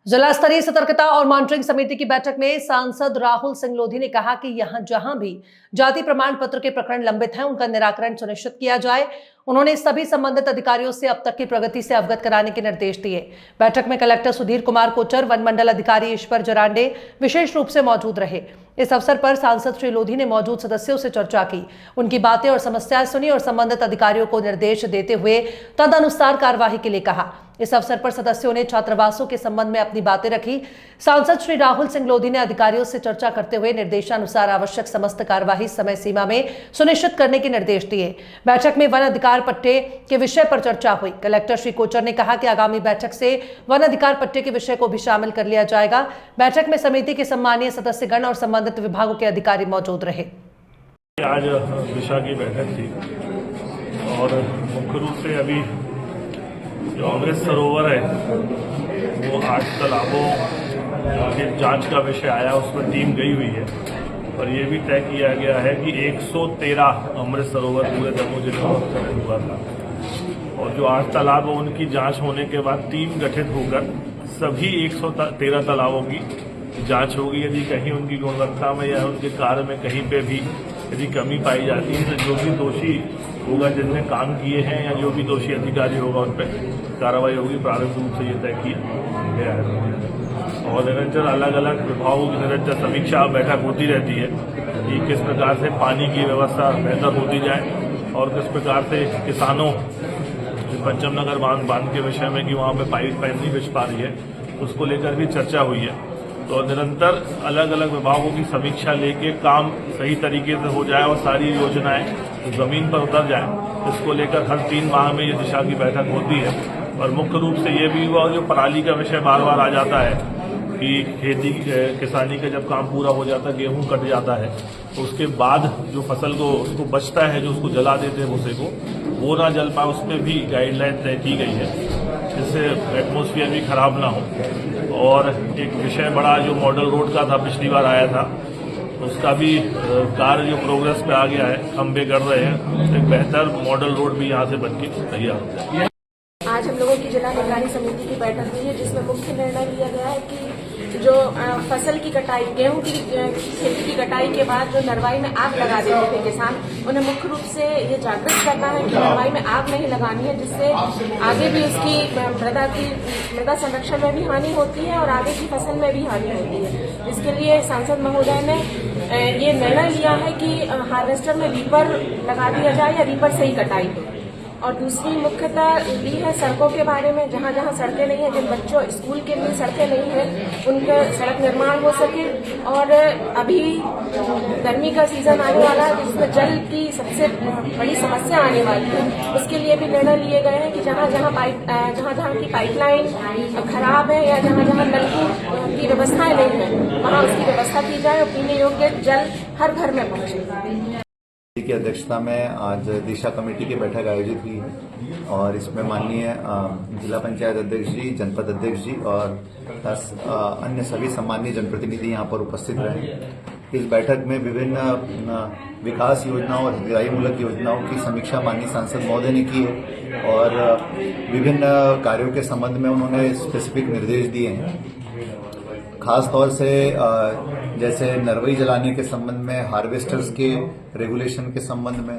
जिला स्तरीय सतर्कता और मॉनिटरिंग समिति की बैठक में सांसद राहुल सिंह लोधी ने कहा कि यहां जहां भी जाति प्रमाण पत्र के प्रकरण लंबित हैं उनका निराकरण सुनिश्चित किया जाए। उन्होंने सभी संबंधित अधिकारियों से अब तक की प्रगति से अवगत कराने के निर्देश दिए। बैठक में कलेक्टर सुधीर कुमार कोचर, वन मंडल अधिकारी ईश्वर जरांडे विशेष रूप से मौजूद रहे। इस अवसर पर सांसद श्री लोधी ने मौजूद सदस्यों से चर्चा की, उनकी बातें और समस्याएं सुनी और संबंधित अधिकारियों को निर्देश देते हुए तदनुसार कार्यवाही के लिए कहा। इस अवसर पर सदस्यों ने छात्रावासों के संबंध में अपनी बातें रखी। सांसद श्री राहुल सिंह लोधी ने अधिकारियों से चर्चा करते हुए निर्देशानुसार आवश्यक समस्त कार्यवाही समय सीमा में सुनिश्चित करने के निर्देश दिए। बैठक में वन अधिकार पट्टे के विषय पर चर्चा हुई। कलेक्टर श्री कोचर ने कहा कि आगामी बैठक से वन अधिकार पट्टे के विषय को भी शामिल कर लिया जाएगा। बैठक में समिति के सम्मानीय सदस्यगण और संबंधित विभागों के अधिकारी मौजूद रहे। आज दिशा की बैठक थी और मुख्य रूप से अभी जो अमृत सरोवर है वो 8 तालाबों के जांच का विषय आया, उसमें टीम गई हुई है और ये भी तय किया गया है कि 113 अमृत सरोवर पूरे दमोह जिले में हुआ था और जो 8 तालाब हैं उनकी जांच होने के बाद टीम गठित होकर सभी 113 तालाबों की जांच होगी। यदि कहीं उनकी गुणवत्ता में या उनके कार्य में कहीं पे भी यदि कमी पाई जाती है तो जो भी दोषी होगा, जिनने काम किए हैं या जो भी दोषी अधिकारी होगा उन पर कार्रवाई होगी। प्रारंभिक रूप से ये तय किया गया है और निरंतर अलग अलग विभागों की निरंतर समीक्षा बैठक होती रहती है कि किस प्रकार से पानी की व्यवस्था बेहतर होती जाए और किस प्रकार से किसानों पंचम नगर बांध के विषय में कि वहाँ पे पाइप नहीं बिछ पा रही है, उसको लेकर भी चर्चा हुई है। तो निरंतर अलग अलग विभागों की समीक्षा लेके काम सही तरीके से हो जाए और सारी योजनाएं जमीन पर उतर जाए, इसको लेकर हर 3 माह में ये दिशा की बैठक होती है। और मुख्य रूप से ये भी हुआ जो पराली का विषय बार बार आ जाता है कि खेती किसानी का जब काम पूरा हो जाता है, गेहूं कट जाता है तो उसके बाद जो फसल को उसको बचता है, जो उसको जला देते हैं भूसे को, वो ना जल पाए, उस पर भी गाइडलाइन तय की गई है जिससे एटमॉस्फेयर भी खराब ना हो। और एक विषय बड़ा जो मॉडल रोड का था, पिछली बार आया था, उसका भी कार्य जो प्रोग्रेस पे आ गया है, खंबे कर रहे हैं, एक बेहतर मॉडल रोड भी यहाँ से बनके तैयार हो जाए। आज हम लोगों की जिला निगरानी समिति की बैठक हुई है जिसमें मुख्य निर्णय लिया गया है कि जो फसल की कटाई, गेहूं की खेती की कटाई के बाद जो नरवाई में आग लगा देते थे किसान, उन्हें मुख्य रूप से ये जागृत करना है कि नरवाई में आग नहीं लगानी है, जिससे आगे भी उसकी मृदा संरक्षण में भी हानि होती है और आगे की फसल में भी हानि होती है। इसके लिए सांसद महोदय ने ये निर्णय लिया है कि हार्वेस्टर में रीपर लगा दिया जाए या रीपर से ही कटाई हो। और दूसरी मुख्यतः ली है सड़कों के बारे में, जहाँ जहाँ सड़कें नहीं हैं, जिन बच्चों स्कूल के लिए सड़कें नहीं हैं, उनका सड़क निर्माण हो सके। और अभी गर्मी का सीजन आने वाला है जिसमें जल की सबसे बड़ी समस्या आने वाली है, उसके लिए भी निर्णय लिए गए हैं कि जहाँ जहाँ की पाइपलाइन खराब है या जहाँ जहाँ नलकूप की व्यवस्थाएं नहीं है, वहाँ उसकी व्यवस्था की जाए और पीने योग्य जल हर घर में पहुंचे। की अध्यक्षता में आज दिशा कमेटी की बैठक आयोजित हुई है और इसमें माननीय जिला पंचायत अध्यक्ष जी, जनपद अध्यक्ष जी और अन्य सभी सम्मानीय जनप्रतिनिधि यहां पर उपस्थित रहे। इस बैठक में विभिन्न विकास योजनाओं और हितग्राहीमूलक योजनाओं की समीक्षा माननीय सांसद महोदय ने की है और विभिन्न कार्यों के संबंध में उन्होंने स्पेसिफिक निर्देश दिए हैं। खास तौर से जैसे नरवई जलाने के संबंध में, हार्वेस्टर्स के रेगुलेशन के संबंध में,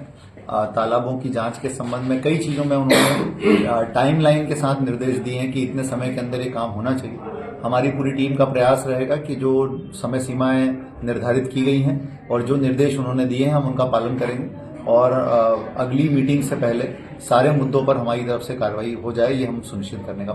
तालाबों की जांच के संबंध में, कई चीजों में उन्होंने टाइमलाइन के साथ निर्देश दिए हैं कि इतने समय के अंदर ये काम होना चाहिए। हमारी पूरी टीम का प्रयास रहेगा कि जो समय सीमाएं निर्धारित की गई हैं और जो निर्देश उन्होंने दिए हैं हम उनका पालन करेंगे और अगली मीटिंग से पहले सारे मुद्दों पर हमारी तरफ से कार्रवाई हो जाए, ये हम सुनिश्चित करने का